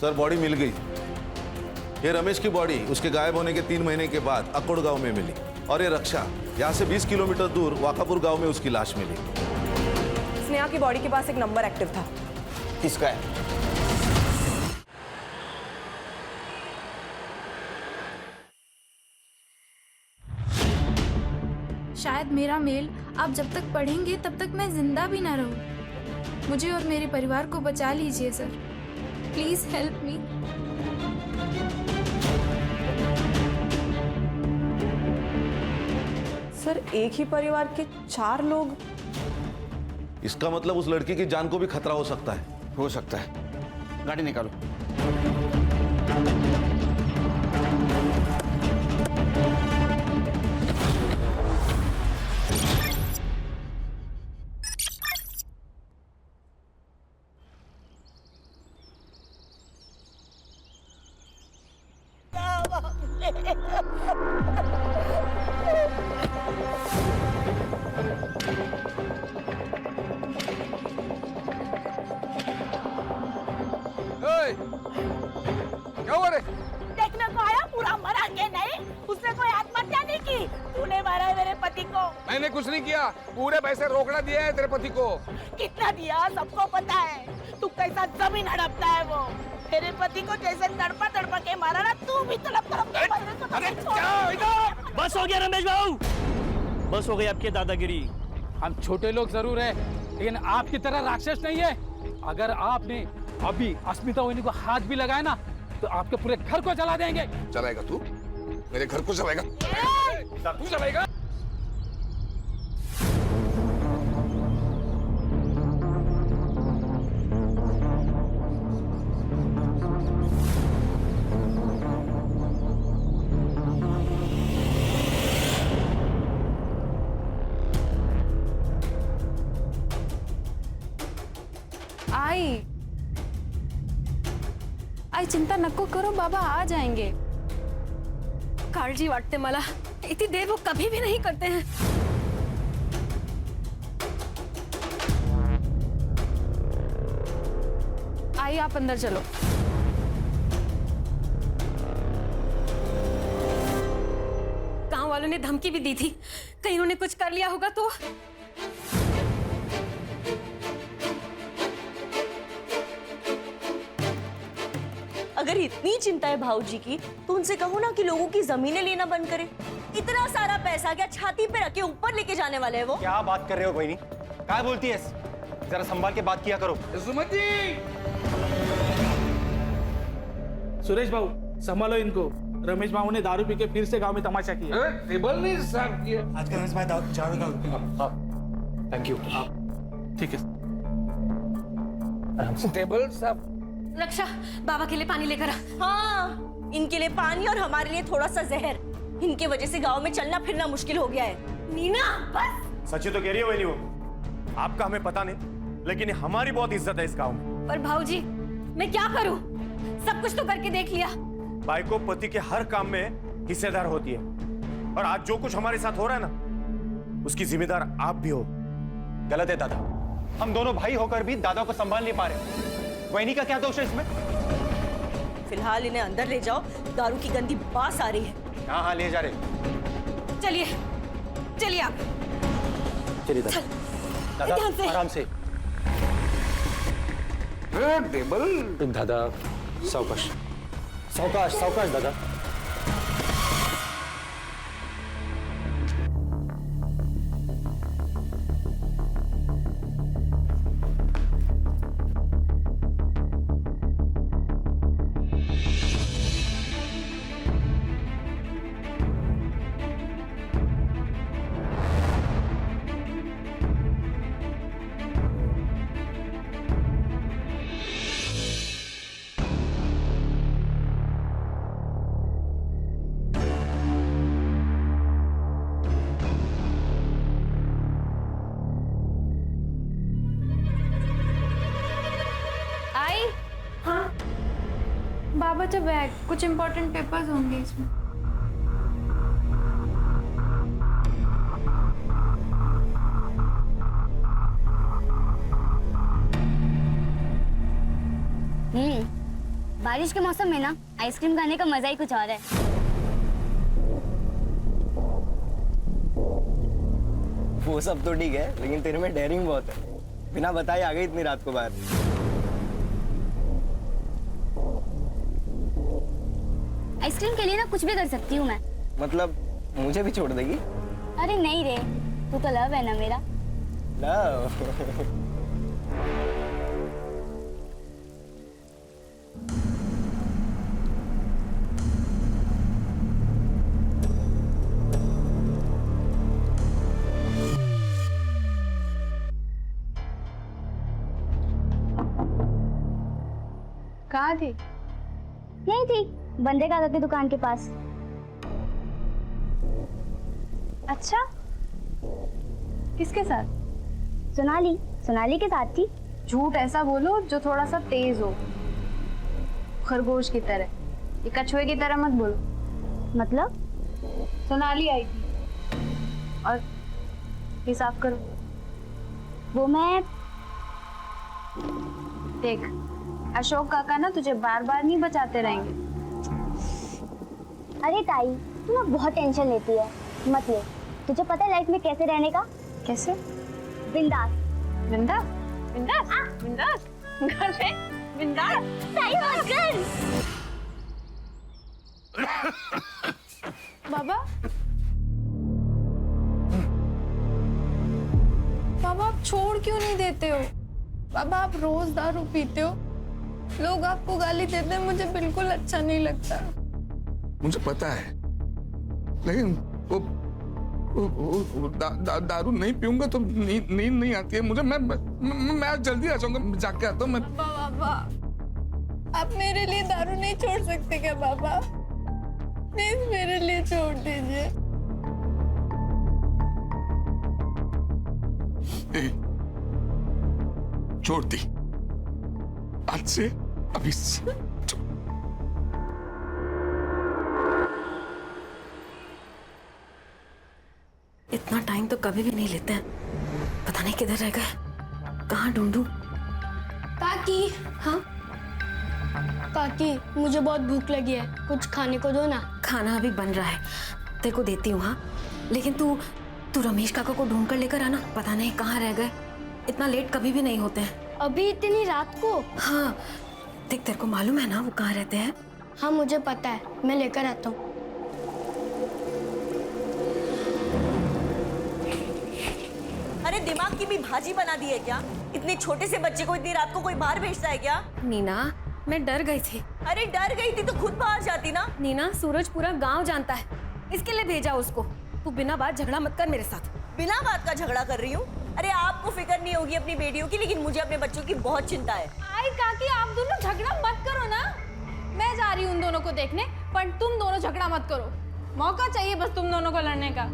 Sir body मिल गई। ये रमेश की बॉडी उसके गायब होने के 3 महीने के बाद अकोड़ गांव में मिली और ये रक्षा यहाँ से 20 किलोमीटर दूर वाकापुर गांव में उसकी लाश मिली। स्नेहा की बॉडी के पास एक नंबर एक्टिव था। किसका है? शायद मेरा मेल आप जब तक पढ़ेंगे तब तक मैं जिंदा भी ना रहूं। मुझे और मेरे परिवार को बचा लीजिए sir, please help me. Sir एक ही परिवार के 4 लोग। इसका मतलब उस लड़की की जान को भी खतरा हो सकता है। हो सकता है। गाड़ी निकालो। क्या हुआ रे? देखने को आया पूरा मरा के नहीं, उसने कोई आत्महत्या नहीं की। तूने मारा है मेरे पति को। मैंने कुछ नहीं किया, पूरे पैसे रोकड़ा दिया है तेरे पति को। कितना दिया सबको पता है। तू कैसा जमीन हड़पता है वो। मेरे पति को जैसे तड़पा तड़पा के मारा ना, तू भी तड़प तड़प के मरने को अरे नहीं छोड़। क्या इधर? बस हो गया रमेश बाबू, बस हो गई आपकी दादागिरी। हम छोटे लोग जरूर हैं, लेकिन आपकी तरह राक्षस नहीं है। अगर आपने अभी अस्मिता वहिनी को हाथ भी लगाया ना, तो आपके पूरे घर को जला देंगे। चलाएगा तू? मेरे घर को चलाएगा? तू चलाएगा? आई चिंता नको करो, बाबा आ जाएंगे। काळजी वाटते मला, इतनी देर वो कभी भी नहीं करते हैं। आई आप अंदर चलो। गांव वालों ने धमकी भी दी थी, कहीं उन्होंने कुछ कर लिया होगा तो। अगर इतनी चिंता है भाऊजी की, तो उनसे कहो ना कि लोगों की जमीनें लेना बंद करें। इतना सारा पैसा क्या छाती पे रख के ऊपर लेके जाने वाले हैं वो? क्या बात कर रहे हो बहनी? क्या बोलती है? जरा संभाल के बात किया करो। सुमति! सुरेश बाबू संभालो इनको। रमेश बाबू ने दारू पी के फिर से गांव में तमाशा किया। अरे टेबल नहीं साफ किया। आज का रमेश भाई थैंक यू। ठीक है, टेबल साफ। रक्षा, बाबा के लिए पानी लेकर आ। हाँ, इनके लिए पानी और हमारे लिए थोड़ा सा जहर। इनके वजह से गांव में चलना फिरना मुश्किल हो गया है। नीना बस। सच्ची तो कह रही हो बहनी वो। आपका हमें पता नहीं, लेकिन हमारी बहुत इज्जत है इस गांव में। पर भाऊजी, मैं क्या करूं? सब कुछ तो करके देख लिया। भाई को पति के हर काम में हिस्सेदार होती है, और आज जो कुछ हमारे साथ हो रहा है ना, उसकी जिम्मेदार आप भी हो। गलत है दादा, हम दोनों भाई होकर भी दादा को संभाल नहीं पा रहे। वहिनी का क्या दोष है इसमें? फिलहाल इन्हें अंदर ले जाओ, दारू की गंदी बास आ रही है। हाँ हाँ ले जा रहे। चलिए चलिए आप। चलिए दादा, ध्यान से। आराम से। टेबल दादा सावकाश सावकाश सावकाश दादा। बाबा का बैग, कुछ इम्पोर्टेंट पेपर्स होंगे इसमें। बारिश के मौसम में ना आइसक्रीम खाने का मजा ही कुछ और है। वो सब तो ठीक है, लेकिन तेरे में डेयरिंग बहुत है। बिना बताए आ गई इतनी रात को बाहर। आइसक्रीम के लिए ना कुछ भी कर सकती हूँ मैं। मतलब मुझे भी छोड़ देगी? अरे नहीं रे, तू तो लव है ना मेरा। लव? कहाँ थी? यही थी, बंदे काका की दुकान के पास। अच्छा, किसके साथ? सोनाली के साथ थी। झूठ ऐसा बोलो जो थोड़ा सा तेज हो, खरगोश की तरह। ये कछुए की तरह मत बोलो। मतलब? सोनाली आई थी और ये साफ करो। वो मैं देख, अशोक काका ना तुझे बार बार नहीं बचाते रहेंगे। अरे ताई, तू ना बहुत टेंशन लेती है। मत ले। तुझे पता है लाइफ में कैसे रहने का? कैसे? बिंदास। बिंदास? बिंदास? बिंदास? बिंदास? ताई भास्कर। बाबा, बाबा आप छोड़ क्यों नहीं देते हो? बाबा आप रोज दारू पीते हो, लोग आपको गाली देते हैं, मुझे बिल्कुल अच्छा नहीं लगता। मुझे पता है, लेकिन वो दारू नहीं पीऊंगा तो नींद नहीं आती है मुझे। मैं आज जल्दी आ जाऊंगा, जाके आता हूँ मैं। बाबा आप मेरे लिए दारू नहीं छोड़ सकते क्या बाबा? प्लीज मेरे लिए छोड़ दीजिए। छोड़ दी आज से, अभी से। इतना टाइम तो कभी भी नहीं लेते हैं। पता नहीं किधर रह गए, कहाँ ढूंढूं? काकी। हाँ काकी, मुझे बहुत भूख लगी है, कुछ खाने को दो ना। खाना अभी बन रहा है, तेरे को देती हूँ। हाँ, लेकिन तू रमेश काका को ढूंढ कर लेकर आना। पता नहीं कहाँ रह गए, इतना लेट कभी भी नहीं होते हैं। अभी इतनी रात को? हाँ, देख तेरे को मालूम है ना वो कहाँ रहते हैं? हाँ मुझे पता है, मैं लेकर आता हूँ। अरे दिमाग की भी भाजी बना दी है क्या? इतने छोटे से बच्चे को इतनी रात को कोई बाहर भेजता है क्या? नीना, मैं डर गई थी। अरे डर गई थी तो खुद बाहर जाती ना। नीना, सूरज पूरा गांव जानता है, इसके लिए भेजा उसको। तू बिना बात झगड़ा मत कर मेरे साथ। बिना बात का झगड़ा कर रही हूँ? अरे आपको फिक्र नहीं होगी अपनी बेटियों की, लेकिन मुझे अपने बच्चों की बहुत चिंता है। आई काकी, आप दोनों झगड़ा मत करो ना। मैं जा रही हूँ उन दोनों को देखने, पर तुम दोनों झगड़ा मत करो। मौका चाहिए बस तुम दोनों को लड़ने का।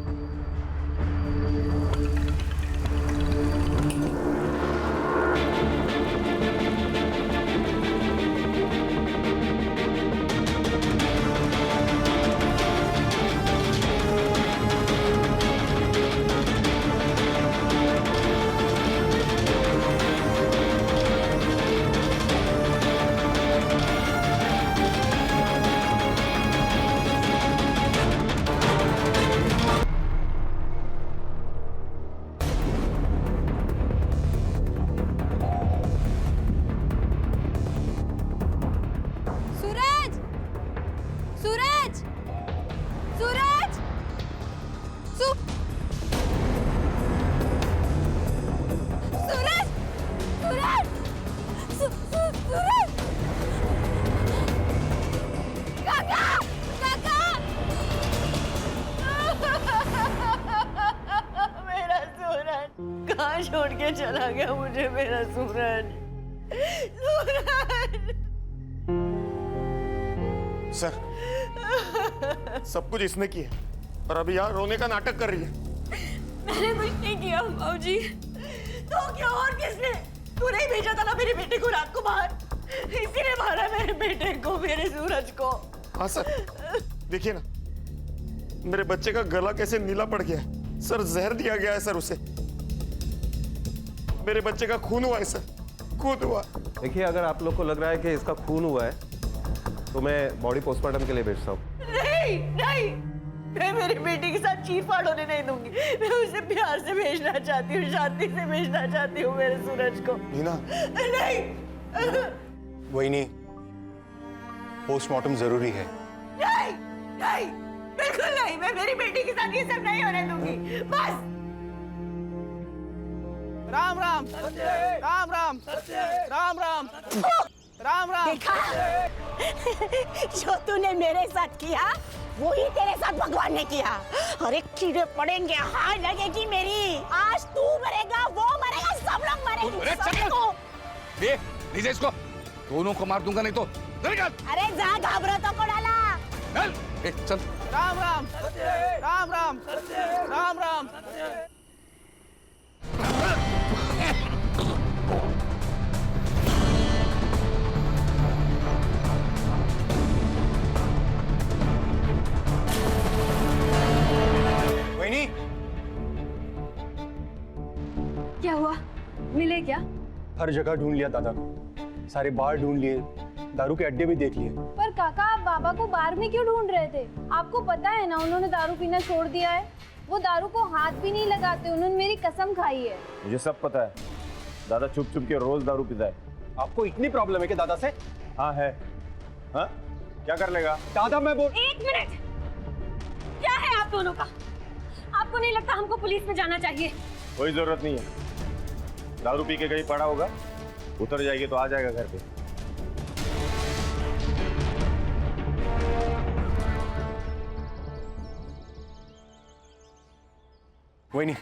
कहाँ छोड़ के चला गया मुझे मेरा सूरज? सर, सब कुछ इसने किया और अभी यहाँ रोने का नाटक कर रही है। मैंने कुछ नहीं किया बाबूजी। तो क्या और किसने? तू नहीं भेजा था ना मेरे बेटे को रात को बाहर, इसीलिए मारा मेरे बेटे को, मेरे सूरज को। हाँ सर, देखिए ना मेरे बच्चे का गला कैसे नीला पड़ गया है। सर जहर दिया गया है सर उसे। मेरे बच्चे का खून हुआ है सर, खून हुआ। देखिए, अगर आप लोग को लग रहा है कि इसका खून हुआ है तो मैं बॉडी पोस्टमार्टम के लिए भेजता हूँ। नहीं नहीं, मैं मेरी बेटी के साथ चीरफाड़ होने नहीं दूंगी। मैं उसे प्यार से भेजना चाहती हूँ, शांति से भेजना चाहती हूँ मेरे सूरज को। नीना। नहीं। वही नहीं, पोस्टमार्टम जरूरी है। नहीं नहीं, बिल्कुल नहीं, मैं मेरी बेटी के साथ ये सब नहीं होने दूंगी। बस। राम राम राम राम राम राम राम राम। देखा जो तूने मेरे साथ किया वो ही तेरे साथ भगवान ने किया। अरे कीड़े पड़ेंगे, हाय लगेगी मेरी। आज तू मरेगा, वो मरेगा, सब लोग मरेंगे। सबको। लीजिए इसको, दोनों को मार दूंगा नहीं तो। अरे जा, घबरा तो को डाला। चल। राम राम राम राम राम राम। वही क्या हुआ, मिले क्या? हर जगह ढूंढ लिया दादा को, सारे बार ढूंढ लिए, दारू के अड्डे भी देख लिए। पर काका, आप बाबा को बार में क्यों ढूंढ रहे थे? आपको पता है ना उन्होंने दारू पीना छोड़ दिया है। वो दारू को हाथ भी नहीं लगाते, उन्होंने मेरी कसम खाई है। मुझे सब पता है, दादा चुप चुप के रोज दारू पीता है। आपको इतनी प्रॉब्लम है कि दादा से? हाँ है। हाँ, क्या कर लेगा दादा? मैं बोल। 1 मिनट, क्या है आप दोनों का? आपको नहीं लगता हमको पुलिस में जाना चाहिए? कोई जरूरत नहीं है, दारू पी के कहीं पड़ा होगा, उतर जाएगी तो आ जाएगा घर पे। वही नहीं,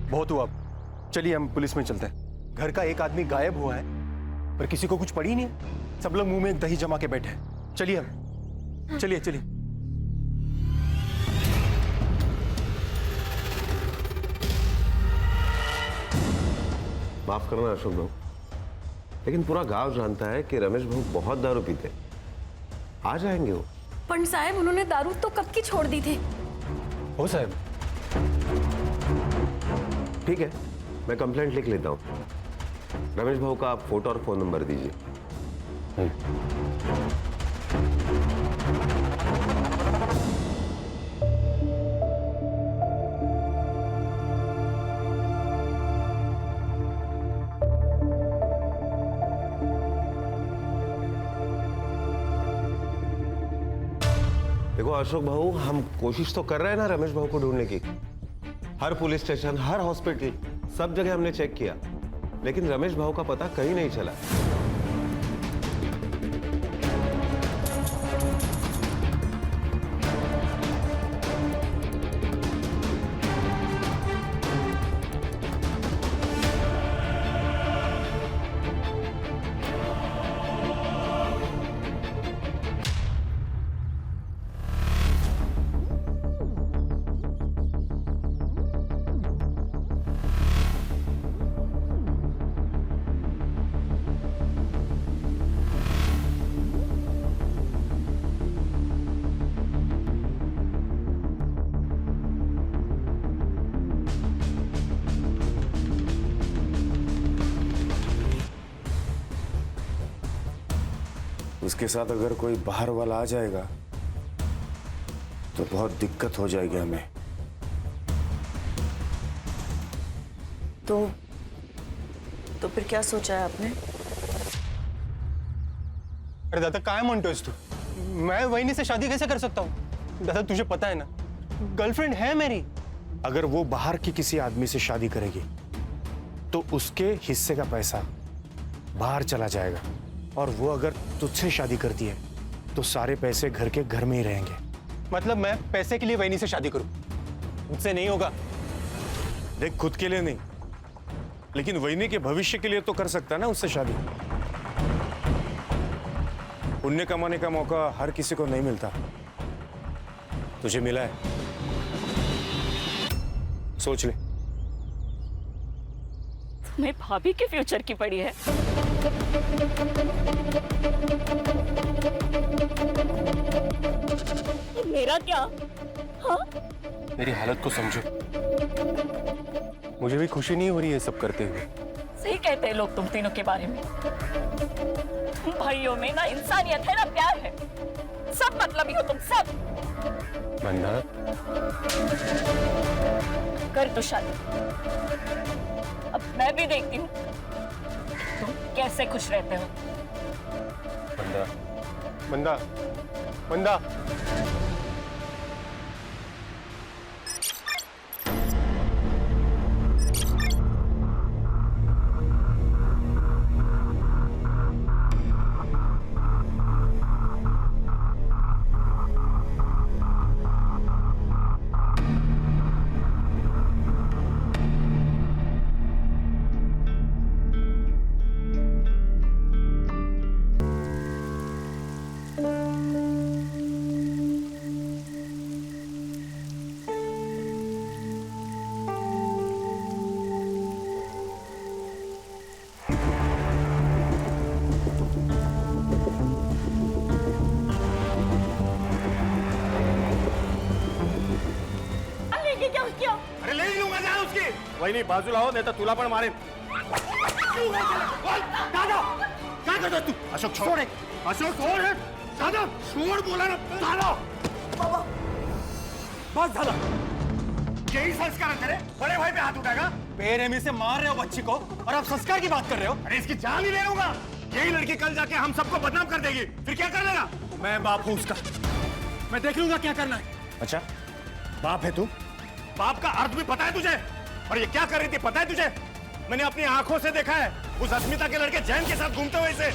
बहुत हुआ, चलिए हम पुलिस में चलते हैं। घर का एक आदमी गायब हुआ है, पर किसी को कुछ पड़ी नहीं है। सब लोग मुंह में दही जमा के बैठे हैं। चलिए हम, चलिए चलिए। माफ करना अशोक भाऊ, लेकिन पूरा गांव जानता है कि रमेश भाऊ बहुत दारू पीते। आ जाएंगे वो। पंडित साहब, उन्होंने दारू तो कब की छोड़ दी थी। हो साहब। ठीक है, मैं कंप्लेंट लिख लेता हूँ। रमेश भाऊ का आप फोटो और फोन नंबर दीजिए। देखो अशोक भाऊ, हम कोशिश तो कर रहे हैं ना रमेश भाऊ को ढूंढने की। हर पुलिस स्टेशन, हर हॉस्पिटल, सब जगह हमने चेक किया, लेकिन रमेश भाऊ का पता कहीं नहीं चला। उसके साथ अगर कोई बाहर वाला आ जाएगा तो बहुत दिक्कत हो जाएगी हमें। तो फिर क्या सोचा है आपने? अरे दादा, काय म्हणतोयस तू? मैं वहिनी से शादी कैसे कर सकता हूँ? दादा तुझे पता है ना, गर्लफ्रेंड है मेरी। अगर वो बाहर की किसी आदमी से शादी करेगी तो उसके हिस्से का पैसा बाहर चला जाएगा, और वो अगर तुझसे शादी करती है तो सारे पैसे घर के घर में ही रहेंगे। मतलब मैं पैसे के लिए वहिनी से शादी करूं? मुझसे नहीं होगा। देख, खुद के लिए नहीं, लेकिन वहिनी के भविष्य के लिए तो कर सकता है ना उससे शादी। पुण्य कमाने का मौका हर किसी को नहीं मिलता, तुझे मिला है, सोच ले। तुम्हें भाभी के फ्यूचर की पड़ी है। मेरा क्या? हाँ? मेरी हालत को समझो, मुझे भी खुशी नहीं हो रही है सब करते हुए। सही कहते हैं लोग तुम तीनों के बारे में? तुम भाइयों में ना इंसानियत है ना प्यार है, सब मतलबी हो तुम सब। वंदा, कर तो शादी, अब मैं भी देखती हूँ तुम कैसे खुश रहते हो। वंदा, वंदा, वंदा। अरे ले ही लूंगा जान उसकी। वही नहीं, बाजूला हो नहीं तो तुला पण मारेन। दादा, काय करतोस तू? अशोक छोड़, अशोक छोड़, दादा छोड़ बोला ना दादा। बाबा, बस झाला। यही संस्कार है तेरे? बड़े भाई पे हाथ उठाएगा? बेरहमी से मार रहे हो बच्ची को और आप संस्कार की बात कर रहे हो? अरे इसकी जान ही ले लूंगा। यही लड़की कल जाके हम सबको बदनाम कर देगी, फिर क्या कर लेगा? मैं बाप हूं उसका, मैं देख लूंगा क्या करना है। अच्छा, बाप है तू? बाप का अर्थ भी पता है तुझे? और ये क्या कर रही थी पता है तुझे? मैंने अपनी आंखों से देखा है उस अस्मिता के लड़के जैन के साथ घूमते हुए इसे।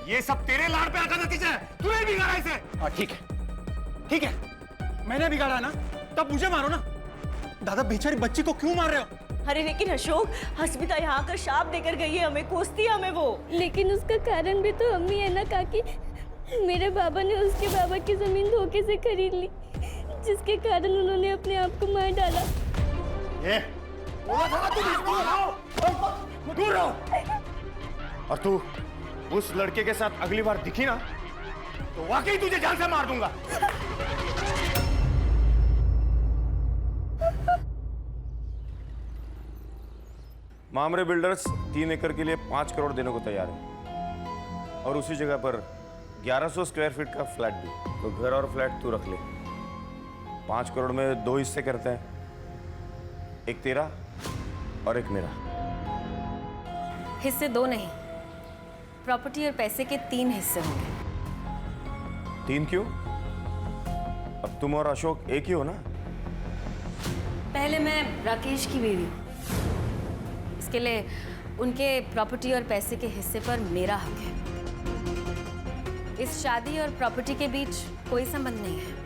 ये सब तेरे लाड़ पे आकर नतीजा है। तूने बिगाड़ा इसे। ठीक है, ठीक है, मैंने बिगाड़ा ना, तब मुझे मारो ना। दादा बेचारी बच्ची को क्यों मार रहे हो? अरे लेकिन अशोक, अस्मिता यहाँ आकर शाप देकर गई है हमें, कोसती है हमें वो। लेकिन उसका कारण भी तो हम ही है ना काकी। मेरे बाबा ने उसके बाबा की जमीन धोखे से खरीद ली, जिसके कारण उन्होंने अपने आप को मार डाला। ये बोला था तू दूर रहो। और तू उस लड़के के साथ अगली बार दिखी ना तो वाकई तुझे जान से मार दूंगा। मामरे बिल्डर्स 3 एकड़ के लिए 5 करोड़ देने को तैयार है और उसी जगह पर 1100 स्क्वायर फीट का फ्लैट भी। तो घर और फ्लैट तू रख ले। 5 करोड़ में 2 हिस्से करते हैं, एक तेरा और एक मेरा। हिस्से 2 नहीं, प्रॉपर्टी और पैसे के 3 हिस्से होंगे। 3 क्यों? अब तुम और अशोक एक ही हो ना? पहले मैं राकेश की बीवी हूँ, इसके लिए उनके प्रॉपर्टी और पैसे के हिस्से पर मेरा हक है। इस शादी और प्रॉपर्टी के बीच कोई संबंध नहीं है।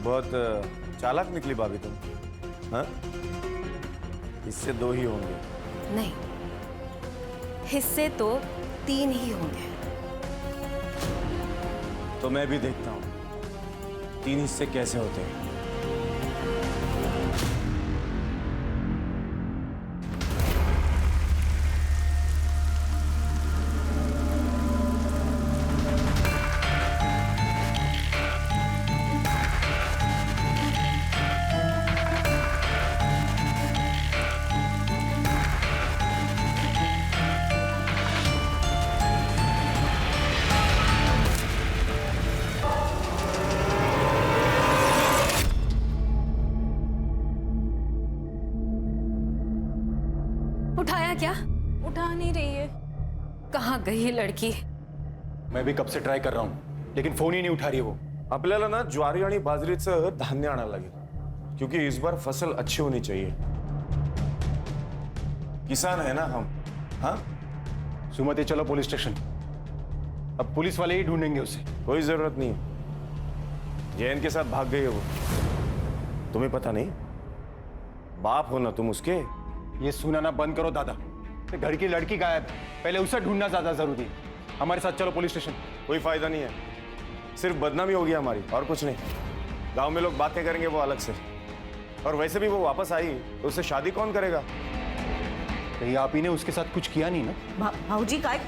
बहुत चालाक निकली भाभी तुम, हाँ? हिस्से 2 ही होंगे। नहीं, हिस्से तो 3 ही होंगे। तो मैं भी देखता हूं 3 हिस्से कैसे होते हैं। उठाया क्या? उठा नहीं रही है। कहाँ गई ये लड़की? मैं भी कब से ट्राय कर रहा हूं लेकिन फोन ही नहीं उठा रही वो। आपल्याला ना ज्वारी आणि बाजरीचं धान्य आणायला लागेल क्योंकि इस बार फसल अच्छी होनी चाहिए। किसान है ना हम, हाँ? सुमति चलो पुलिस स्टेशन, अब पुलिस वाले ही ढूंढेंगे उसे। कोई जरूरत नहीं है, जैन के साथ भाग गई है वो। तुम्हें पता नहीं? बाप हो ना तुम उसके। ये सुनाना बंद करो दादा, घर की लड़की गायब, पहले उसे ढूंढना ज्यादा जरूरी है। हमारे साथ चलो पुलिस स्टेशन। कोई फायदा नहीं है, सिर्फ बदनामी होगी हमारी और कुछ नहीं। गांव में लोग बातें करेंगे वो अलग से, और वैसे भी वो वापस आई तो उससे शादी कौन करेगा? कहीं आप ही ने उसके साथ कुछ किया नहीं ना? भाऊजी काय?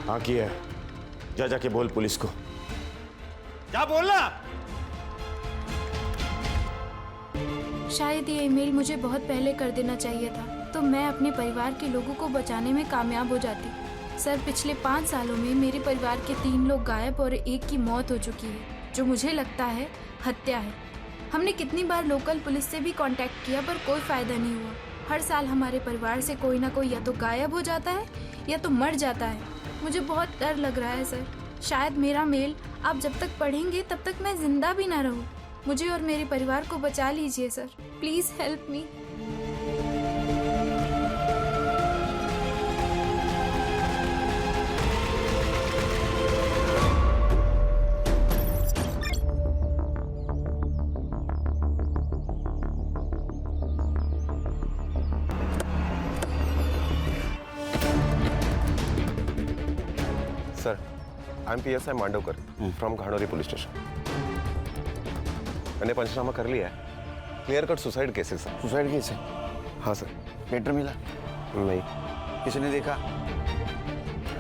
हाँ किया है, जा जाके बोल पुलिस को। क्या बोलना? शायद ये ईमेल मुझे बहुत पहले कर देना चाहिए था, तो मैं अपने परिवार के लोगों को बचाने में कामयाब हो जाती। सर, पिछले 5 सालों में मेरे परिवार के 3 लोग गायब और 1 की मौत हो चुकी है, जो मुझे लगता है हत्या है। हमने कितनी बार लोकल पुलिस से भी कांटेक्ट किया, पर कोई फायदा नहीं हुआ। हर साल हमारे परिवार से कोई ना कोई या तो गायब हो जाता है या तो मर जाता है। मुझे बहुत डर लग रहा है सर। शायद मेरा मेल आप जब तक पढ़ेंगे तब तक मैं जिंदा भी ना रहूं। मुझे और मेरे परिवार को बचा लीजिए sir, please help me. Sir, I am PSI Mandavkar from Ghanori police station. मैंने पंचनामा कर लिया है। क्लियर कट सुसाइड केसेस है। सुसाइड केस है? हाँ सर। लेटर मिला? नहीं। किसी ने देखा?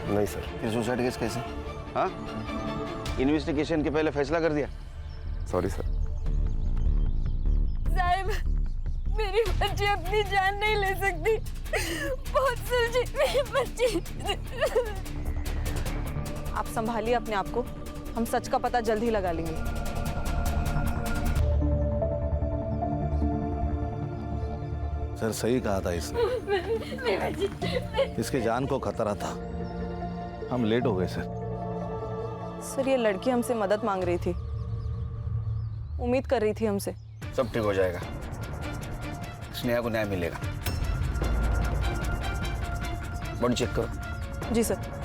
नहीं सर। फिर सुसाइड केस कैसे? हाँ, इन्वेस्टिगेशन के पहले फैसला कर दिया? Sorry sir. साहब, मेरी बच्ची अपनी जान नहीं ले सकती। बहुत सुलझी मेरी बच्ची। आप संभालिए अपने आप को, हम सच का पता जल्द ही लगा लेंगे। सर, सही कहा था इसने। इसके जान को खतरा था। हम लेट हो गए सर। सर, ये लड़की हमसे मदद मांग रही थी, उम्मीद कर रही थी हमसे। सब ठीक हो जाएगा, स्नेहा को न्याय मिलेगा। बॉडी चेक करो। जी सर।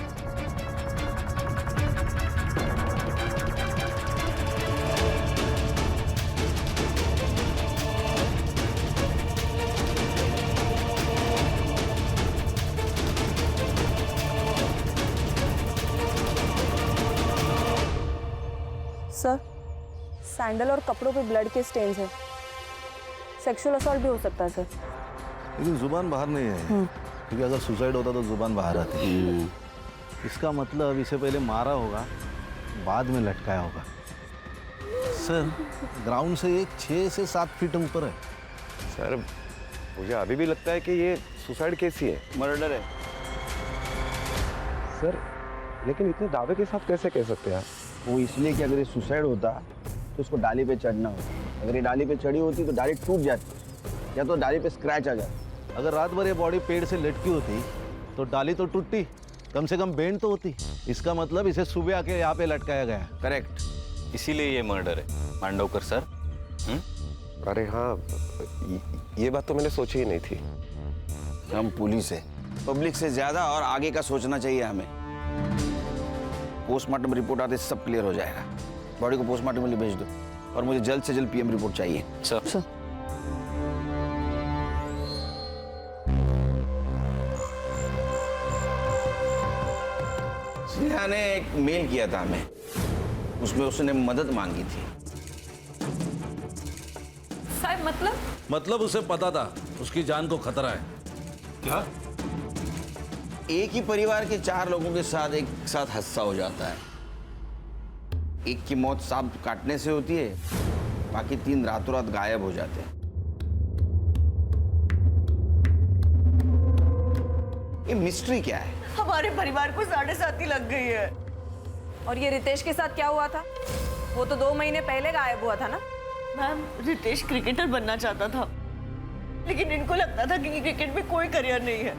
सर, सैंडल और कपड़ों पे ब्लड के स्टेन्स हैं। सेक्सुअल असॉल्ट भी हो सकता है सर। लेकिन जुबान बाहर नहीं है, क्योंकि अगर सुसाइड होता तो जुबान बाहर आती। इसका मतलब इसे पहले मारा होगा, बाद में लटकाया होगा। सर, ग्राउंड से एक 6 से 7 फीट ऊपर है। सर, मुझे अभी भी लगता है कि ये सुसाइड केस ही है। मर्डर है सर, लेकिन इतने दावे के साथ कैसे कह सकते हैं आप? वो इसलिए कि अगर ये सुसाइड होता तो उसको डाली पे चढ़ना होता। अगर ये डाली पे चढ़ी होती तो डाली टूट जाती, या तो डाली पे स्क्रैच आ जाता। अगर रात भर ये बॉडी पेड़ से लटकी होती तो डाली तो टूटती, कम से कम बेंड तो होती। इसका मतलब इसे सुबह आके यहाँ पे लटकाया गया। करेक्ट, इसीलिए ये मर्डर है मांडवकर सर। अरे हाँ, ये बात तो मैंने सोची ही नहीं थी। हम पुलिस है, पब्लिक से ज्यादा और आगे का सोचना चाहिए हमें। पोस्टमार्टम रिपोर्ट आते सब क्लियर हो जाएगा। बॉडी को पोस्टमार्टम के लिए भेज दो, और मुझे जल्द से जल्द PM रिपोर्ट चाहिए। सर। स्नेहा ने एक मेल किया था हमें, उसमें उसने मदद मांगी थी। साहब, मतलब उसे पता था उसकी जान को खतरा है। क्या? एक ही परिवार के 4 लोगों के साथ एक साथ हादसा हो जाता है। एक की मौत सांप काटने से होती है, बाकी 3 रातों रात गायब हो जाते हैं। ये मिस्ट्री क्या है? हमारे परिवार को 7.5 लग गई है। और ये रितेश के साथ क्या हुआ था? वो तो 2 महीने पहले गायब हुआ था ना। मैम, रितेश क्रिकेटर बनना चाहता था, लेकिन इनको लगता था कि क्रिकेट में कोई करियर नहीं है।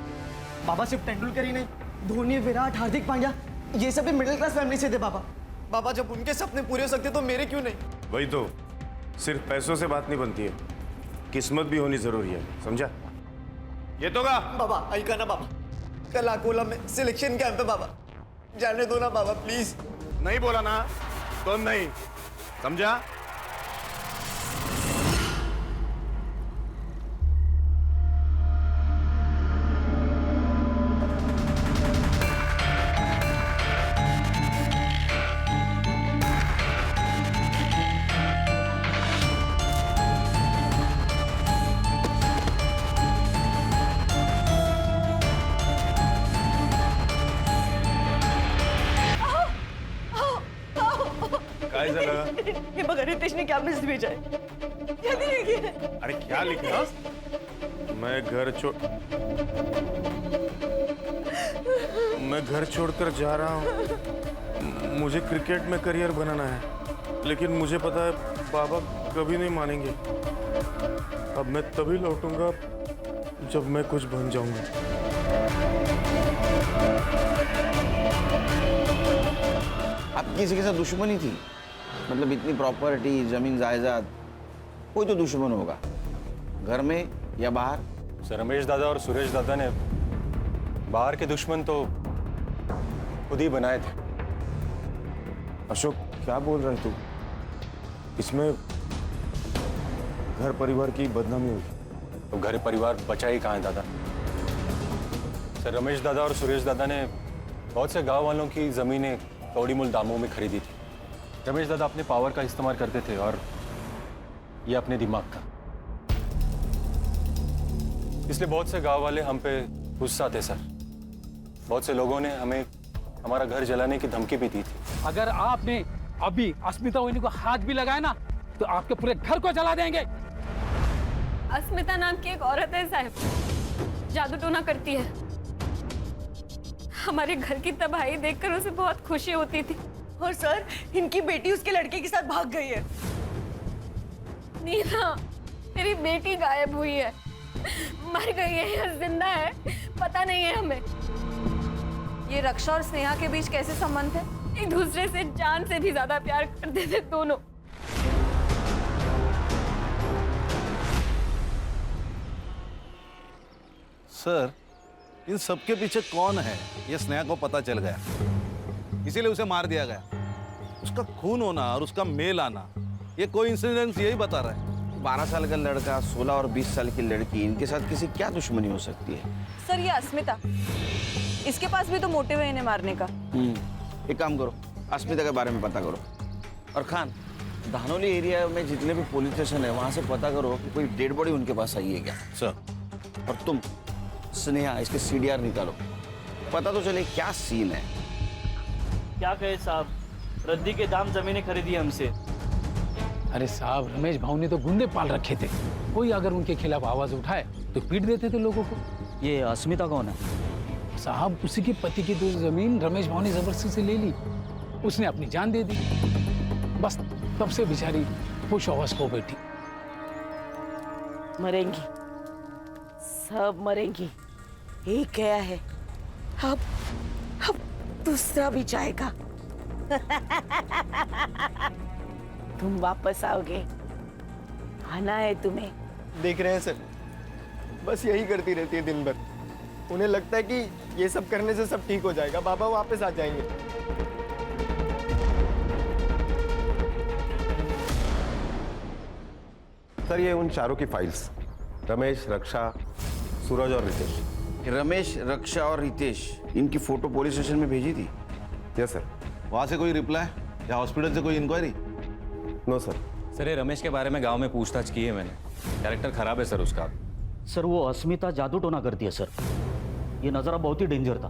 बाबा सिर्फ तेंदुलकर ही नहीं, धोनी, विराट, हार्दिक पांड्या, ये सब भी मिडिल क्लास फैमिली से थे। बाबा जब उनके सपने पूरे हो सकते तो मेरे क्यों नहीं? वही तो, सिर्फ पैसों से बात नहीं बनती है, किस्मत भी होनी जरूरी है, समझा? ये तो का बाबा ऐका ना बाबा, कल अकोला में सिलेक्शन कैंप है बाबा, जाने दो ना बाबा प्लीज। नहीं बोला ना तो नहीं, समझा? काय झालं? ये मगर रितेश ने क्या मैसेज भेजा है? जल्दी लिखिए। अरे क्या लिखना? मैं घर छोड़कर जा रहा हूँ। मुझे क्रिकेट में करियर बनाना है, लेकिन मुझे पता है बाबा कभी नहीं मानेंगे। अब मैं तभी लौटूंगा जब मैं कुछ बन जाऊंगा। आपकी किसी के साथ दुश्मनी थी? मतलब इतनी प्रॉपर्टी, जमीन जायदाद, कोई तो दुश्मन होगा, घर में या बाहर? सर रमेश दादा और सुरेश दादा ने बाहर के दुश्मन तो खुद ही बनाए थे। अशोक क्या बोल रहे तू? इसमें घर परिवार की बदनामी हुई। तो घर परिवार बचा ही कहाँ है दादा? सर रमेश दादा और सुरेश दादा ने बहुत से गांव वालों की जमीनें कौड़ी मूल दामों में खरीदी थी। रमेश दादा अपने पावर का इस्तेमाल करते थे और ये अपने दिमाग का। इसलिए बहुत से गांव वाले हम पे गुस्सा थे सर। बहुत से लोगों ने हमें हमारा घर जलाने की धमकी भी दी थी। अगर आपने अभी अस्मिता ओइनी को हाथ भी लगाया ना तो आपके पूरे घर को जला देंगे। अस्मिता नाम की एक औरत है साहब, जादू टोना करती है। हमारे घर की तबाही देखकर उसे बहुत खुशी होती थी। और सर, इनकी बेटी उसके लड़के के साथ भाग गई है। नीना, तेरी बेटी गायब हुई है, मर गई है या जिंदा है पता नहीं है हमें। ये रक्षा और स्नेहा के बीच कैसे संबंध है? एक दूसरे से जान से भी ज्यादा प्यार करते थे दोनों। सर, इन सबके पीछे कौन है ये स्नेहा को पता चल गया, इसीलिए उसे मार दिया गया। उसका खून होना और उसका मेल आना ये कोइंसिडेंस यही बता रहा है। 12 साल का लड़का, 16 और 20 साल की लड़की, इनके साथ किसी क्या दुश्मनी हो सकती है? सर ये अस्मिता, इसके पास भी तो मोटिव है इन्हें मारने का। एक काम करो, अस्मिता के बारे में पता करो। और खान, धानोली एरिया में जितने भी पुलिस स्टेशन है वहां से पता करो कि कोई डेड बॉडी उनके पास आई है क्या। सर। और तुम स्नेहा इसके CDR निकालो, पता तो चले क्या सीन है। क्या कहे साहब, रद्दी के दाम जमीनें खरीदी हमसे। अरे साहब, रमेश भाऊ ने तो गुंडे पाल रखे थे, कोई अगर उनके खिलाफ आवाज उठाए तो पीट देते थे लोगों को। ये अस्मिता कौन है? साहब, उसी के पति की तो जमीन रमेश भाऊ ने जबरदस्ती से ले ली, उसने अपनी जान दे दी। बस तब से बेचारी खुश हवस को बैठी। मरेंगी, सब मरेंगी, एक गया है, अब दूसरा भी जाएगा। तुम वापस आओगे, आना है तुम्हें। देख रहे हैं सर, बस यही करती रहती है दिन भर। उन्हें लगता है कि ये सब करने से सब ठीक हो जाएगा, बाबा वापस आ जाएंगे। सर ये उन चारों की फाइल्स, रमेश, रक्षा, सूरज और रितेश। रमेश, रक्षा और रितेश, इनकी फोटो पुलिस स्टेशन में भेजी थी? Yes sir. वहां से कोई रिप्लाई या हॉस्पिटल से कोई इंक्वायरी? No sir. सर ये रमेश के बारे में गांव में पूछताछ की है मैंने, कैरेक्टर खराब है सर उसका। सर वो अस्मिता जादू टोना करती है सर, ये नजारा बहुत ही डेंजर था,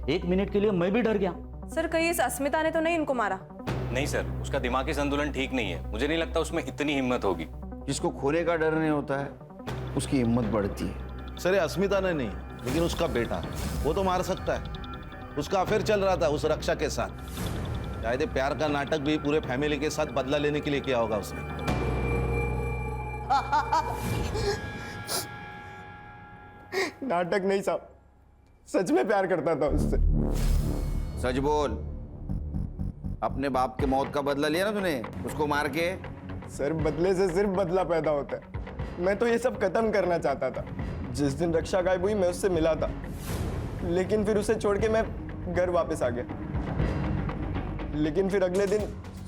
1 मिनट के लिए मैं भी डर गया। सर कहीं इस अस्मिता ने तो नहीं इनको मारा? नहीं सर, उसका दिमागी संतुलन ठीक नहीं है, मुझे नहीं लगता उसमें इतनी हिम्मत होगी। जिसको खोने का डर नहीं होता है उसकी हिम्मत बढ़ती है। सर ये अस्मिता ने नहीं, लेकिन उसका बेटा, वो तो मार सकता है। उसका अफेयर चल रहा था उस रक्षा के साथ। शायद ये प्यार का नाटक भी पूरे फैमिली के साथ बदला लेने के लिए किया होगा उसने। नाटक नहीं साहब, सच में प्यार करता था उससे। सच बोल, अपने बाप के मौत का बदला लिया ना तूने उसको मार के? सर बदले से सिर्फ बदला पैदा होता है। मैं तो ये सब खत्म करना चाहता था। जिस दिन रक्षा गायब हुई मैं उससे मिला था, लेकिन फिर उसे छोड़ के मैं घर वापस आ गया। लेकिन फिर अगले दिन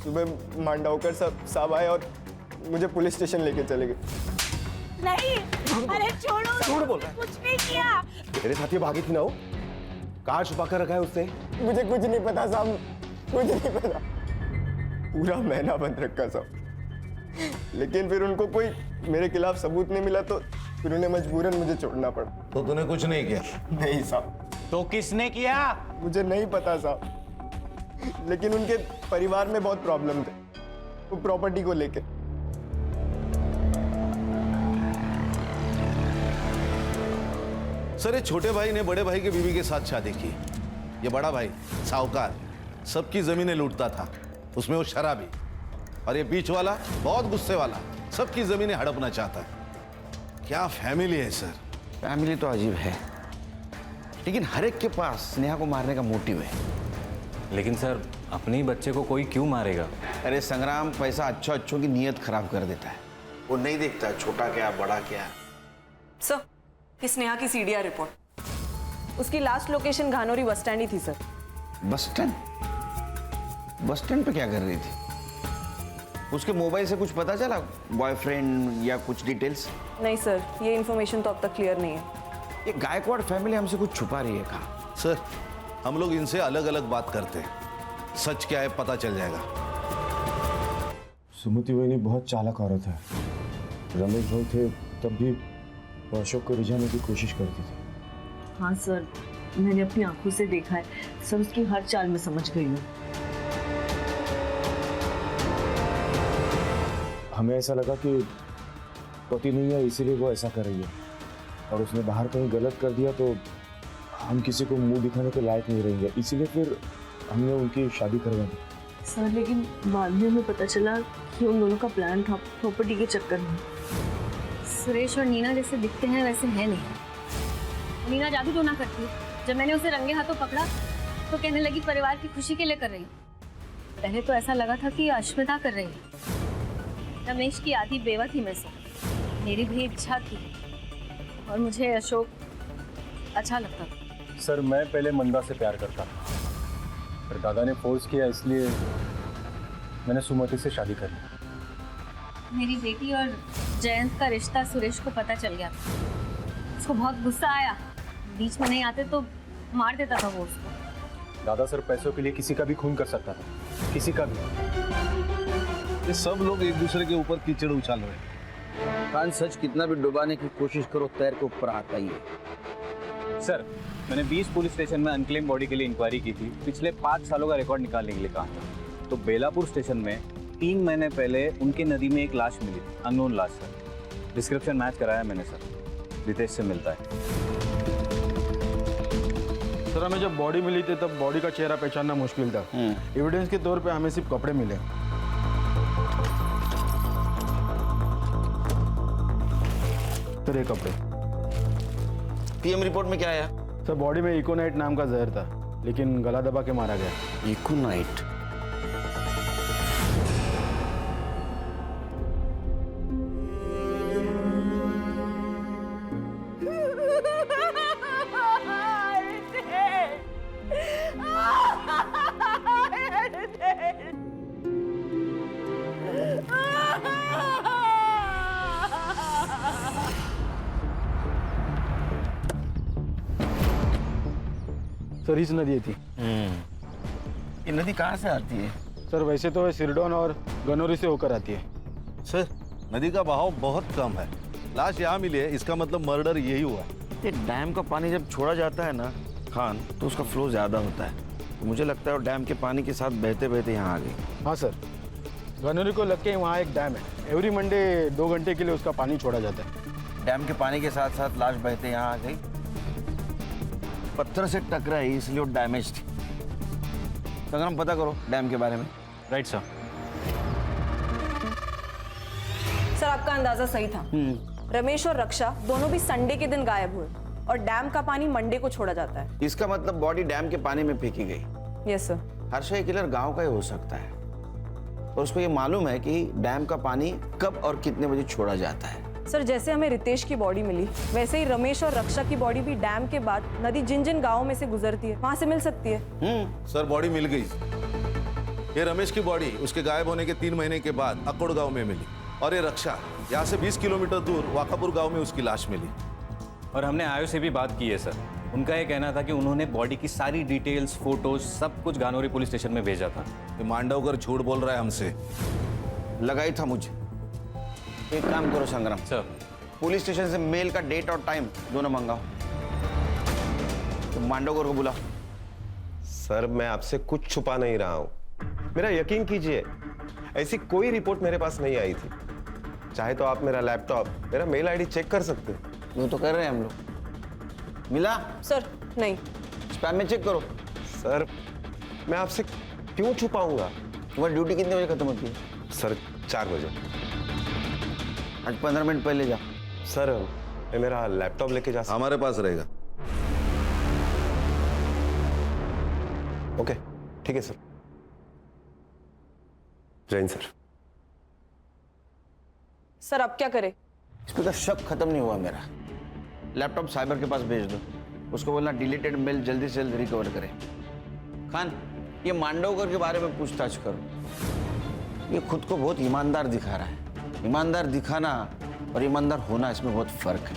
सुबह मांडावकर साहब आए और मुझे पुलिस स्टेशन लेके चले गए। नहीं, अरे छोड़ो, झूठ बोल रहा है। कुछ नहीं किया। तेरे साथ ही भागी थी ना वो? कहाँ छुपा कर रखा है उसने? मुझे कुछ नहीं पता साहब, कुछ नहीं पता। पूरा महीना बंद रखा साहब, लेकिन फिर उनको कोई मेरे खिलाफ सबूत नहीं मिला तो फिर उन्हें मजबूरन मुझे छोड़ना पड़ा। तो तूने कुछ नहीं किया? नहीं साहब। तो किसने किया? मुझे नहीं पता साहब, लेकिन उनके परिवार में बहुत प्रॉब्लम थे। वो प्रॉपर्टी को लेके। सर, ये छोटे भाई ने बड़े भाई की बीवी के साथ शादी की। ये बड़ा भाई साहूकार सबकी जमीनें लूटता था, उसमें वो शराबी। और ये बीच वाला बहुत गुस्से वाला, सबकी जमीनें हड़पना चाहता है। क्या फैमिली है सर। फैमिली तो अजीब है, लेकिन हर एक के पास स्नेहा को मारने का मोटिव है। लेकिन सर, अपने ही बच्चे को कोई क्यों मारेगा? अरे संग्राम, पैसा अच्छों की नीयत खराब कर देता है। वो नहीं देखता छोटा क्या बड़ा क्या। सर, ये स्नेहा की सीडीआर रिपोर्ट। उसकी लास्ट लोकेशन घानोरी बस स्टैंड ही थी sir. Bus stand? Bus stand पे क्या कर रही थी? उसके मोबाइल से कुछ पता चला, बॉयफ्रेंड या कुछ डिटेल्स? नहीं सर, ये इन्फॉर्मेशन तो अब तक क्लियर नहीं है। ये गायकवाड़ फैमिली हमसे कुछ छुपा रही है। कहा सर, हम लोग इनसे अलग अलग बात करते हैं, सच क्या है पता चल जाएगा। सुमति वही बहुत चालाक औरत है। रमेश भाई थे तब भी वो अशोक को रिझाने की कोशिश करती थी। हाँ सर, मैंने अपनी आंखों से देखा है, सब उसकी हर चाल में समझ गई हूँ। हमें ऐसा लगा कि पति नहीं है इसीलिए वो ऐसा कर रही है, और उसने बाहर कहीं गलत कर दिया तो हम किसी को मुंह दिखाने के लायक नहीं रहेंगे, इसीलिए फिर हमने उनकी शादी करवा दी। सर, लेकिन बाद में हमें पता चला कि उन दोनों का प्लान था प्रॉपर्टी के चक्कर में। सुरेश और नीना जैसे दिखते हैं वैसे है नहीं। नीना जादू टोना करती है। जब मैंने उसे रंगे हाथों पकड़ा तो कहने लगी परिवार की खुशी के लिए कर रही हूँ। पहले तो ऐसा लगा था कि अश्मिता कर रही है। रमेश की आधी बेवा थी मैं से, मेरी भी इच्छा थी, और मुझे अशोक अच्छा लगता था। सर, मैं पहले मंदा से प्यार करता था, पर दादा ने फोर्स किया, इसलिए मैंने सुमति से शादी कर ली। मेरी बेटी और जयंत का रिश्ता सुरेश को पता चल गया। उसको बहुत गुस्सा आया, बीच में नहीं आते तो मार देता था वो उसको। दादा सर पैसों के लिए किसी का भी खून कर सकता था, किसी का भी। ये सब लोग एक दूसरे के ऊपर कीचड़ उछाल रहे हैं। कान सच कितना भी डुबाने की कोशिश करो, तैर के ऊपर आता ही है। सर, मैंने 20 पुलिस स्टेशन में अनक्लेम बॉडी के लिए इंक्वायरी की थी। पिछले 5 सालों का रिकॉर्ड निकालने के लिए कहा था। तो बेलापुर स्टेशन में 3 महीने पहले उनके नदी में एक लाश मिली, अननोन लाश सर। डिस्क्रिप्शन मैच कराया मैंने सर, रितेश से मिलता है। सर, हमें जब बॉडी मिली थी तब बॉडी का चेहरा पहचानना मुश्किल था। एविडेंस के तौर पे हमें सिर्फ कपड़े मिले। सर, ये कपड़े। पीएम रिपोर्ट में क्या आया? सर, बॉडी में इकोनाइट नाम का जहर था, लेकिन गला दबा के मारा गया। इकोनाइट? सर, इस नदी थी। ये नदी कहाँ से आती है? सर, वैसे तो सिरडोन और गनौरी से होकर आती है। सर, नदी का बहाव बहुत कम है। लाश यहाँ मिली है, इसका मतलब मर्डर यही हुआ। ये डैम का पानी जब छोड़ा जाता है ना खान, तो उसका फ्लो ज्यादा होता है। तो मुझे लगता है वो डैम के पानी के साथ बहते बहते यहाँ आ गई। हाँ सर, गनौरी को लग के वहाँ एक डैम है। एवरी मंडे 2 घंटे के लिए उसका पानी छोड़ा जाता है। डैम के पानी के साथ साथ लाश बहते यहाँ आ गई। पत्थर से टकराई इसलिए वो डैमेज थी। संग्राम, पता करो डैम के बारे में। Right sir. सर, आपका अंदाजा सही था। रमेश और रक्षा दोनों भी संडे के दिन गायब हुए, और डैम का पानी मंडे को छोड़ा जाता है। इसका मतलब बॉडी डैम के पानी में फेंकी गई। Yes sir. हर्षा किलर गांव का ही हो सकता है, और उसको ये मालूम है कि डैम का पानी कब और कितने बजे छोड़ा जाता है। सर, जैसे हमें रितेश की बॉडी मिली, वैसे ही रमेश और रक्षा की बॉडी भी डैम के बाद नदी जिन जिन गाँवों में से गुजरती है वहां से मिल सकती है। सर, बॉडी मिल गई। ये रमेश की बॉडी उसके गायब होने के 3 महीने के बाद अकोड़ गांव में मिली, और ये रक्षा यहाँ से 20 किलोमीटर दूर वाकापुर गांव में उसकी लाश मिली। और हमने आयो से भी बात की है सर। उनका ये कहना था कि उन्होंने बॉडी की सारी डिटेल्स, फोटोज, सब कुछ गानोरी पुलिस स्टेशन में भेजा था। ये मांडवकर झूठ बोल रहा है हमसे। लगाई था मुझे। एक काम करो संग्राम सर, पुलिस स्टेशन से मेल का डेट और टाइम दोनों मंगाओ। तो मांडवकर को बुला। सर, मैं आपसे कुछ छुपा नहीं रहा हूं, मेरा यकीन कीजिए। ऐसी कोई रिपोर्ट मेरे पास नहीं आई थी। चाहे तो आप मेरा लैपटॉप, मेरा मेल आईडी चेक कर सकते हैं। वो तो कर रहे हैं हम लोग। मिला? सर नहीं। स्पैम में चेक करो। सर मैं आपसे क्यों छुपाऊंगा? तुम्हारी ड्यूटी कितने बजे खत्म होती है? सर 4 बजे। आज 15 मिनट पहले जा। सर मैं मेरा लैपटॉप लेके जा सकता? हमारे पास रहेगा। ओके ठीक है सर। जैन सर। सर अब क्या करें? इसमें तो शक खत्म नहीं हुआ मेरा। लैपटॉप साइबर के पास भेज दो, उसको बोलना डिलीटेड मेल जल्दी से जल्दी रिकवर करे। खान, ये मांडवकर के बारे में पूछताछ करो। ये खुद को बहुत ईमानदार दिखा रहा है। ईमानदार दिखाना और ईमानदार होना, इसमें बहुत फर्क है।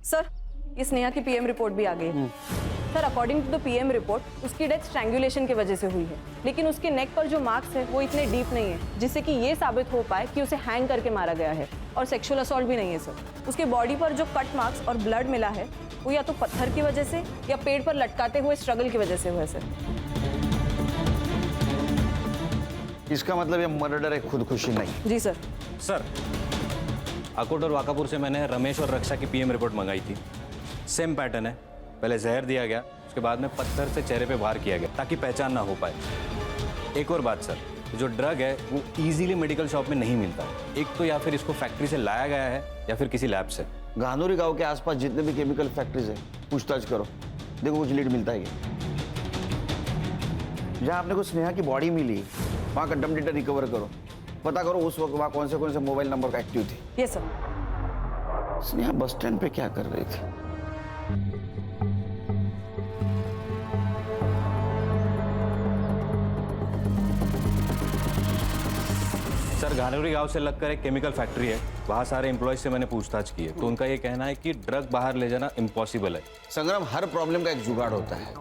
सर ये स्नेहा की पीएम रिपोर्ट भी आ गई है। Sir according to the PM report उसकी डेथ स्ट्रैंगुलेशन की वजह से हुई है, लेकिन उसके नेक पर जो मार्क्स है वो इतने डीप नहीं है जिससे कि ये साबित हो पाए कि उसे हैंग करके मारा गया है। और सेक्सुअल असॉल्ट भी नहीं है सर। उसके बॉडी पर जो कट मार्क्स और ब्लड मिला है वो या तो पत्थर की वजह से या पेड़ पर लटकाते हुए स्ट्रगल की वजह से हुआ है सर। इसका मतलब ये मर्डर है, खुदकुशी नहीं। जी सर। सर, अकोट और वाकापुर से मैंने रमेश और रक्षा की पीएम रिपोर्ट मंगाई थी। सेम पैटर्न है, पहले जहर दिया गया, उसके बाद में पत्थर से चेहरे पे वार किया गया ताकि पहचान ना हो पाए। एक और बात सर, जो ड्रग है वो इजीली मेडिकल शॉप में नहीं मिलता। एक तो या फिर इसको फैक्ट्री से लाया गया है या फिर किसी लैब से। गांधोरी गांव के आसपास जितने भी केमिकल फैक्ट्रीज है पूछताछ करो, देखो कुछ लीड मिलता है। जहाँ आपने को स्नेहा की बॉडी मिली वहाँ का डम डेटा रिकवर करो, पता करो उस वक्त वहाँ कौन से मोबाइल नंबर का एक्टिव थे। Yes sir. Sneha bus stand पे क्या कर रही थी? सर घानोरी गांव से लगकर एक केमिकल फैक्ट्री है, वहाँ सारे एम्प्लॉयज से मैंने पूछताछ की है, तो उनका ये कहना है कि ड्रग बाहर ले जाना इम्पॉसिबल है। संग्राम, हर प्रॉब्लम का एक जुगाड़ होता है।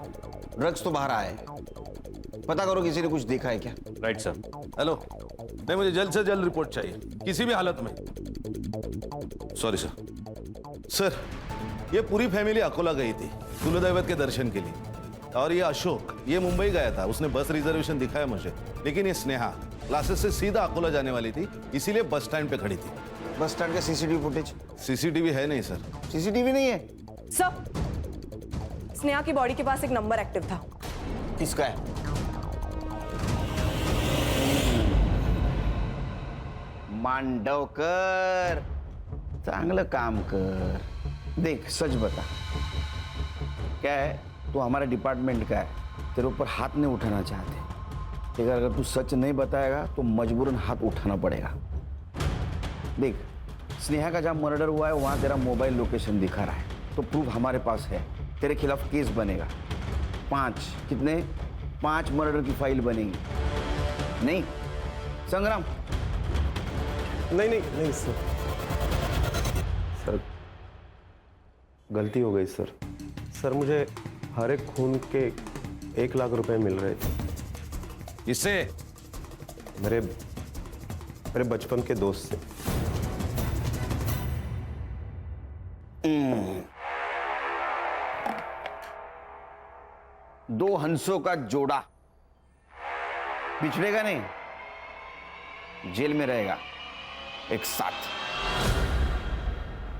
ड्रग्स तो बाहर आए, पता करो किसी ने कुछ देखा है क्या? Right sir. हेलो, नहीं मुझे जल्द से जल्द रिपोर्ट चाहिए, किसी भी हालत में। Sorry sir. सर, ये पूरी फैमिली अकोला गई थी कुलदैवत के दर्शन के लिए, और ये अशोक ये मुंबई गया था। उसने बस रिजर्वेशन दिखाया मुझे, लेकिन ये स्नेहा क्लासेस से सीधा अकोला जाने वाली थी, इसीलिए बस स्टैंड पे खड़ी थी। बस स्टैंड का सीसीटीवी फुटेज? सीसीटीवी है नहीं सर। सीसीटीवी नहीं है सर। स्नेहा की बॉडी के पास एक नंबर एक्टिव था। किसका है? मांडवकर, चांगलं काम कर। देख सच बता, क्या है तू हमारे डिपार्टमेंट का है, तेरे ऊपर हाथ नहीं उठाना चाहते, लेकिन अगर तू सच नहीं बताएगा तो मजबूरन हाथ उठाना पड़ेगा। देख, स्नेहा का जहाँ मर्डर हुआ है वहाँ तेरा मोबाइल लोकेशन दिखा रहा है, तो प्रूफ हमारे पास है, तेरे खिलाफ केस बनेगा। 5 कितने? 5 मर्डर की फाइल बनेगी। नहीं संग्राम? नहीं सर। सर गलती हो गई सर। सर मुझे हर एक खून के 1 लाख रुपए मिल रहे थे। इससे मेरे बचपन के दोस्त से। दो हंसों का जोड़ा बिछड़ेगा नहीं, जेल में रहेगा एक साथ।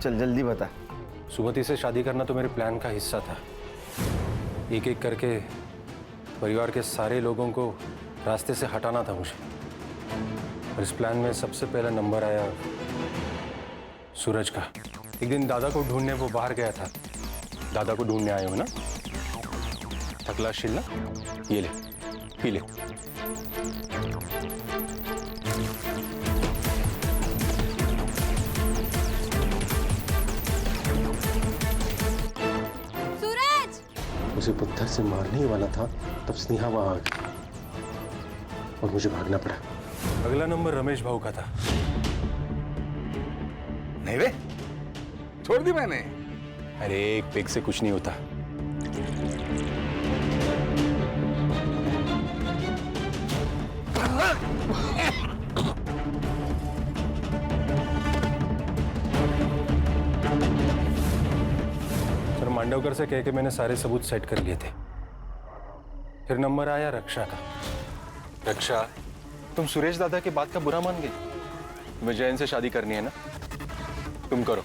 चल जल्दी बता। सुमति से शादी करना तो मेरे प्लान का हिस्सा था। एक एक करके परिवार के सारे लोगों को रास्ते से हटाना था मुझे, और इस प्लान में सबसे पहला नंबर आया सूरज का। एक दिन दादा को ढूंढने वो बाहर गया था। दादा को ढूंढने आए हो ना? थकला शिल्ला, ये ले पी ले। उसे पत्थर से मारने ही वाला था तब स्नेहा वहां आ गई और मुझे भागना पड़ा। अगला नंबर रमेश भाऊ का था। नहीं रे, छोड़ दी मैंने। अरे एक पेग से कुछ नहीं होता। मांडवकर से कह के मैंने सारे सबूत सेट कर लिए थे। फिर नंबर आया रक्षा का। रक्षा तुम सुरेश दादा की बात का बुरा मान गए? तुम्हें जैन से शादी करनी है ना? तुम करो,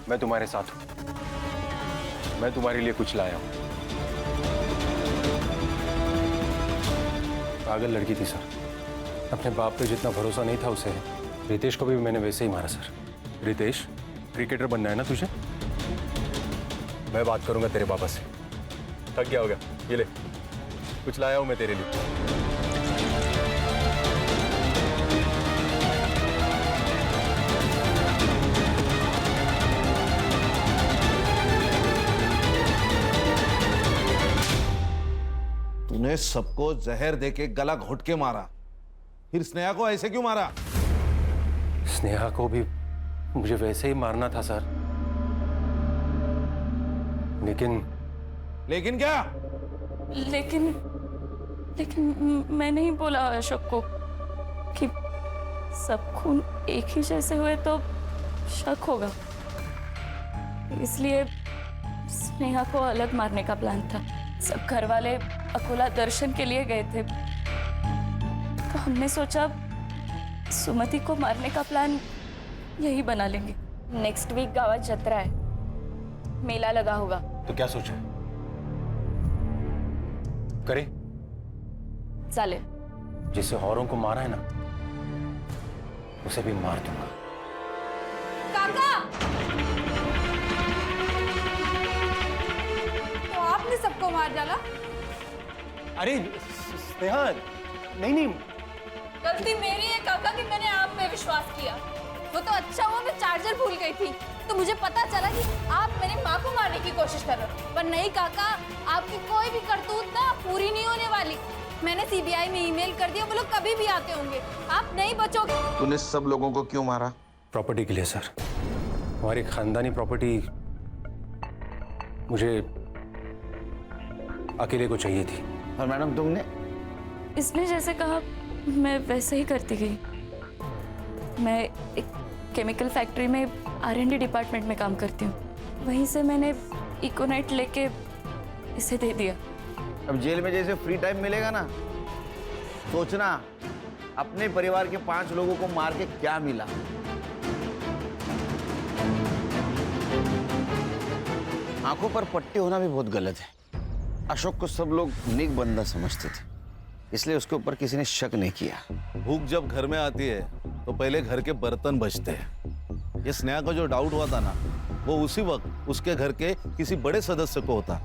मैं तुम्हारे साथ हूं। मैं तुम्हारे लिए कुछ लाया हूं। पागल लड़की थी सर, अपने बाप पे जितना भरोसा नहीं था उसे। रितेश को भी मैंने वैसे ही मारा सर। रितेश, क्रिकेटर बनना है ना तुझे? मैं बात करूंगा तेरे पापा से। थक गया होगा, ये ले, कुछ लाया हूं मैं तेरे लिए। तूने सबको जहर देके गला घोट के मारा, फिर स्नेहा को ऐसे क्यों मारा? स्नेहा को भी मुझे वैसे ही मारना था सर, लेकिन क्या? लेकिन मैं नहीं बोला अशोक को कि सब खून एक ही जैसे हुए तो शक होगा, इसलिए स्नेहा को अलग मारने का प्लान था। सब घर वाले अकोला दर्शन के लिए गए थे, तो हमने सोचा सुमति को मारने का प्लान यही बना लेंगे। नेक्स्ट वीक गावात जत्रा है, मेला लगा होगा। तो क्या सोचा? करे चाले, जिसे औरों को मारा है ना, उसे भी मार दूंगा। काका, तो आपने सबको मार डाला? अरे स्नेहा, नहीं। गलती मेरी है काका कि मैंने आप पे विश्वास किया। वो तो अच्छा हुआ मैं चार्जर भूल गई थी, तो मुझे पता चला कि आप मेरी माँ को मारने की कोशिश कर रहे हो। पर नहीं काका, आपकी कोई भी करतूत ना पूरी नहीं होने वाली। मैंने सीबीआई में ईमेल कर दिया, वो लोग कभी भी आते होंगे, आप नहीं बचोगे। तूने सब लोगों को क्यों मारा? प्रॉपर्टी के लिए सर। हमारी खानदानी प्रॉपर्टी मुझे अकेले को चाहिए थी। और मैडम तुमने? इसने जैसे कहा मैं वैसे ही करती गई। मैं एक केमिकल फैक्ट्री में R&D डिपार्टमेंट में काम करती हूँ, वहीं से मैंने इकोनाइट लेके इसे दे दिया। अब जेल में जैसे फ्री टाइम मिलेगा ना, सोचना अपने परिवार के 5 लोगों को मार के क्या मिला। आंखों पर पट्टी होना भी बहुत गलत है। अशोक को सब लोग नेक बंदा समझते थे, इसलिए उसके ऊपर किसी ने शक नहीं किया। भूख जब घर में आती है तो पहले घर के बर्तन बचते हैं। ये स्नेहा का जो डाउट हुआ था ना, वो उसी वक्त उसके घर के किसी बड़े सदस्य को होता,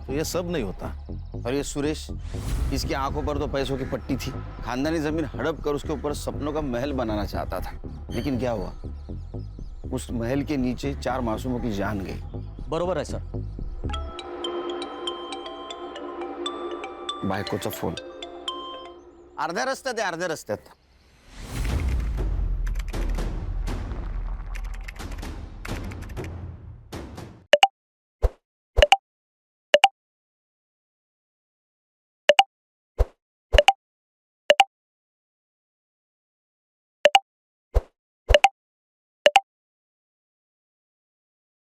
तो ये सब नहीं होता। और ये सुरेश, इसकी आंखों पर तो पैसों की पट्टी थी। खानदानी जमीन हड़प कर उसके ऊपर सपनों का महल बनाना चाहता था, लेकिन क्या हुआ? उस महल के नीचे 4 मासूमों की जान गई। बरोबर आहे सर। बायकोचा फोन अर्ध्या रस्त्यात.